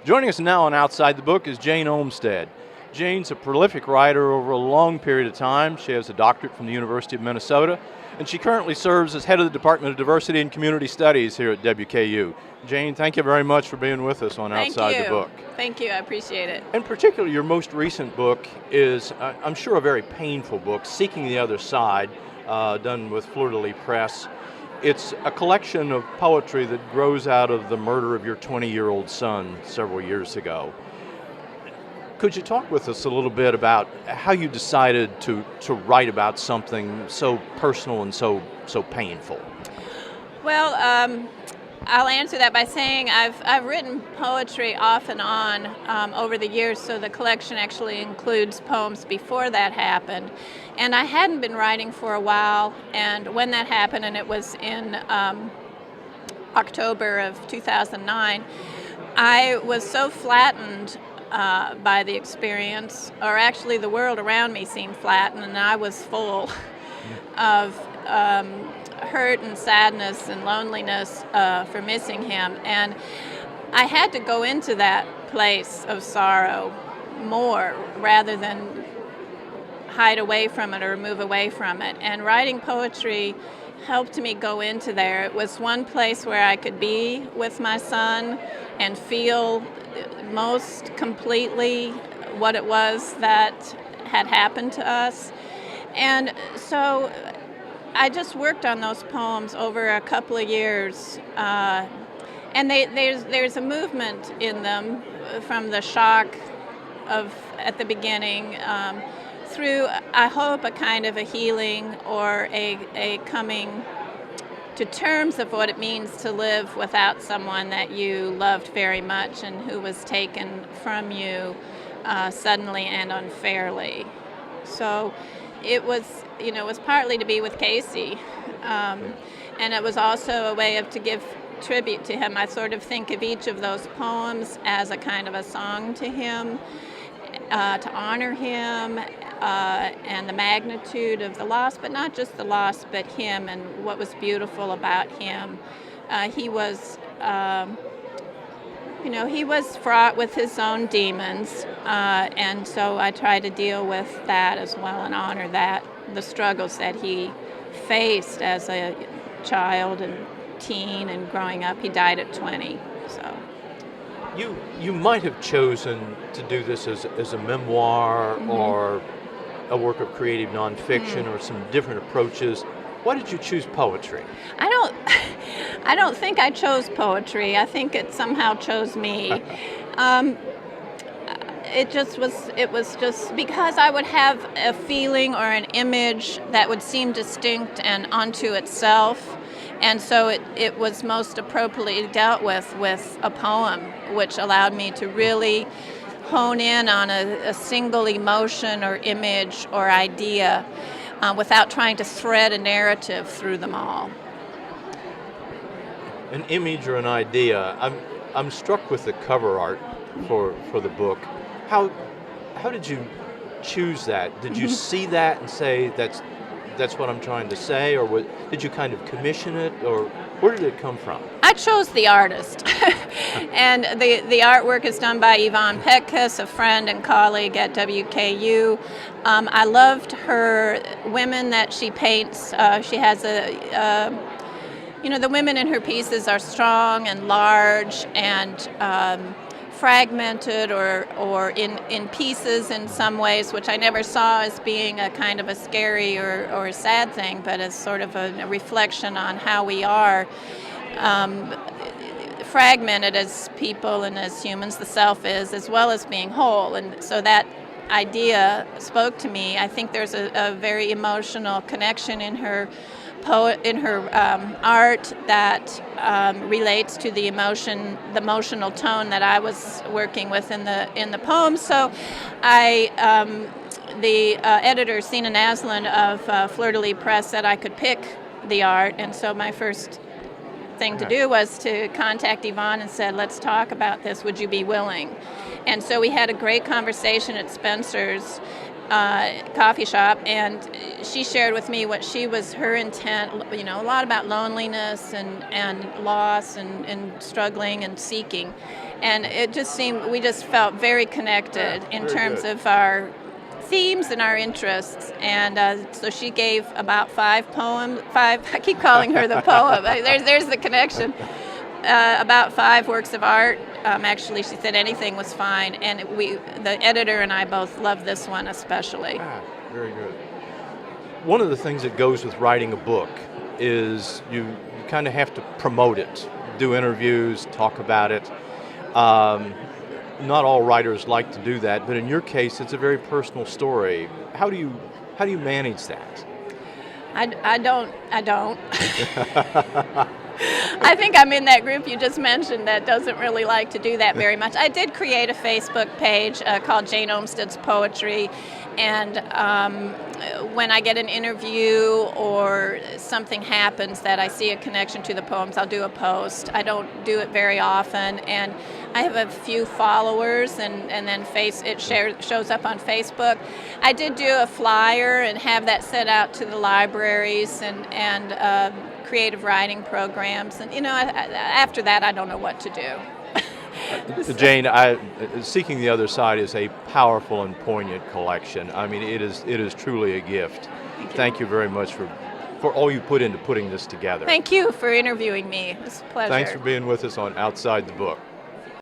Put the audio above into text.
Joining us now on Outside the Book is Jane Olmsted. Jane's a prolific writer over a long period of time. She has a doctorate from the University of Minnesota, and she currently serves as head of the Department of Diversity and Community Studies here at WKU. Jane, thank you very much for being with us on Outside the Book. Thank you, I appreciate it. In particular, your most recent book is, I'm sure, a very painful book, Seeking the Other Side, done with Fleur-de-Lis Press. It's a collection of poetry that grows out of the murder of your 20-year-old son several years ago. Could you talk with us a little bit about how you decided to write about something so personal and so painful? Well, I'll answer that by saying I've written poetry off and on over the years, so the collection actually includes poems before that happened. And I hadn't been writing for a while, and when that happened, and it was in October of 2009, I was so flattened by the experience, or actually the world around me seemed flattened, and I was full of hurt and sadness and loneliness for missing him. And I had to go into that place of sorrow more rather than hide away from it or move away from it. And writing poetry helped me go into there. It was one place where I could be with my son and feel most completely what it was that had happened to us. And so I just worked on those poems over a couple of years, and there's a movement in them from the shock of at the beginning through, I hope, a kind of a healing or a coming to terms of what it means to live without someone that you loved very much and who was taken from you suddenly and unfairly. So it was partly to be with Casey, and it was also a way to give tribute to him. I sort of think of each of those poems as a kind of a song to him, to honor him and the magnitude of the loss, but not just the loss, but him and what was beautiful about him. He was fraught with his own demons, and so I try to deal with that as well and honor the struggles that he faced as a child and teen and growing up. He died at 20, so. You might have chosen to do this as a memoir or a work of creative nonfiction or some different approaches. Why did you choose poetry? I don't think I chose poetry. I think it somehow chose me. It was just because I would have a feeling or an image that would seem distinct and unto itself. And so it was most appropriately dealt with a poem, which allowed me to really hone in on a single emotion or image or idea without trying to thread a narrative through them all. An image or an idea. I'm struck with the cover art for the book. How did you choose that? Did you see that and say that's what I'm trying to say, or did you kind of commission it, or where did it come from? I chose the artist, and the artwork is done by Yvonne Petkus, a friend and colleague at WKU. I loved her women that she paints. She has the women in her pieces are strong and large and fragmented or in pieces in some ways, which I never saw as being a kind of a scary or a sad thing, but as sort of a reflection on how we are fragmented as people and as humans, the self is, as well as being whole. And so that idea spoke to me. I think there's a very emotional connection in her art that relates to the emotional tone that I was working with in the poem. So the editor, Sina Naslund of Fleur-de-Lis Press, said I could pick the art, and so my first thing to do was to contact Yvonne and said, let's talk about this, would you be willing? And so we had a great conversation at Spencer's coffee shop, and she shared with me what her intent, a lot about loneliness and loss and struggling and seeking. And it just seemed, we just felt very connected in Very terms good. of our themes and our interests. And so she gave about 5 poems, I keep calling her the poem, there's the connection. About 5 works of art. Actually, she said anything was fine, and the editor and I both love this one especially. Very good. One of the things that goes with writing a book is you kind of have to promote it, do interviews, talk about it. Not all writers like to do that, but in your case, it's a very personal story. How do you manage that? I don't. I think I'm in that group you just mentioned that doesn't really like to do that very much. I did create a Facebook page called Jane Olmsted's Poetry, and when I get an interview or something happens that I see a connection to the poems, I'll do a post. I don't do it very often, and I have a few followers, and then it shows up on Facebook. I did do a flyer and have that sent out to the libraries and creative writing programs, and after that I don't know what to do. Jane, Seeking the Other Side is a powerful and poignant collection. I mean, it is truly a gift. Thank you very much for all you put into putting this together. Thank you for interviewing me. It was a pleasure. Thanks for being with us on Outside the Book.